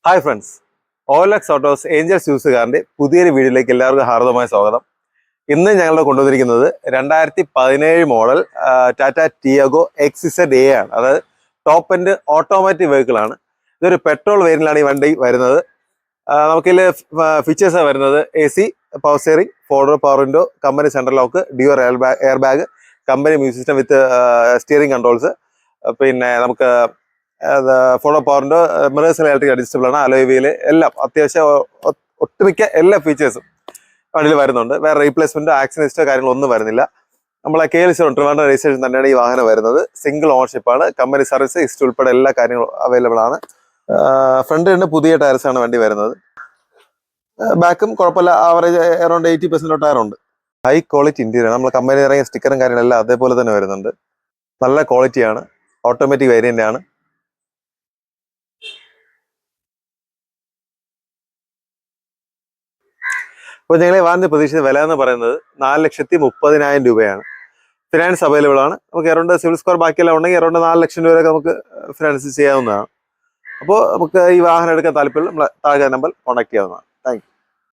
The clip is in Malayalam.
Hi friends, OLX autos angels യൂസുകാരൻ്റെ പുതിയൊരു വീഡിയോയിലേക്ക് എല്ലാവർക്കും ഹാർദമായ സ്വാഗതം. ഇന്ന് ഞങ്ങൾ കൊണ്ടുവന്നിരിക്കുന്നത് 2017 മോഡൽ ടാറ്റ ടിയാഗോ XZ ആണ്. അതായത് ടോപ്പ് എൻഡ് ഓട്ടോമാറ്റിക് വെഹിക്കിളാണ്. ഇതൊരു പെട്രോൾ വേരിയന്റിലാണ് ഈ വണ്ടി വരുന്നത്. നമുക്കിതിൽ ഫീച്ചേഴ്സാണ് വരുന്നത്: AC, power steering, 4 power window, company central lock, dual air bag, company music system വിത്ത് സ്റ്റിയറിംഗ് കൺട്രോൾസ്. പിന്നെ നമുക്ക് ഫോളോ പവറിൻ്റെ മിറേഴ്സ് ഇലക്ട്രിക് അഡ്ജസ്റ്റബിൾ ആണ്. അലോയ് വീല് എല്ലാം അത്യാവശ്യം ഒട്ടുമിക്ക എല്ലാ ഫീച്ചേഴ്സും വണ്ടിയിൽ വരുന്നുണ്ട്. വേറെ റീപ്ലേസ്മെൻറ്റോ ആക്സിഡൻറ്റോ കാര്യങ്ങളൊന്നും വരുന്നില്ല. നമ്മളെ KL ട്രിവാൻഡ്രം രജിസ്ട്രേഷൻ തന്നെയാണ് ഈ വാഹനം വരുന്നത്. സിംഗിൾ ഓണർഷിപ്പാണ്. കമ്പനി സർവീസ് ഹിസ്റ്ററി ഉൾപ്പെടെ എല്ലാ കാര്യങ്ങളും അവൈലബിൾ ആണ്. ഫ്രണ്ട് രണ്ട് പുതിയ ടയർസാണ് വണ്ടി വരുന്നത്. ബാക്കും കുഴപ്പമില്ല, ആവറേജ് അറൗണ്ട് 80% ടയറുണ്ട്. ഹൈ ക്വാളിറ്റി ഇന്റീരിയർ, നമ്മൾ കമ്പനി ഇറങ്ങിയ സ്റ്റിക്കറും കാര്യങ്ങളെല്ലാം അതേപോലെ തന്നെ വരുന്നുണ്ട്. നല്ല ക്വാളിറ്റിയാണ്. ഓട്ടോമാറ്റിക് വേരിയൻ്റ് ആണ്. അപ്പോൾ ഞങ്ങളെ വാഹനത്തിന് പ്രതീക്ഷിച്ച വില എന്ന് പറയുന്നത് 4,30,000 രൂപയാണ്. ഫിനാൻസ് അവൈലബിൾ ആണ്. നമുക്ക് അറൗണ്ട് സിവിൽ സ്കോർ ബാക്കിയെല്ലാം ഉണ്ടെങ്കിൽ അറൗണ്ട് 4 ലക്ഷം രൂപ വരെ നമുക്ക് ഫിനാൻസ് ചെയ്യാവുന്നതാണ്. അപ്പോൾ നമുക്ക് ഈ വാഹനം എടുക്കാൻ താല്പര്യം താഴെ നമ്പർ കോൺടാക്ട് ചെയ്യാവുന്നതാണ്. Thank you.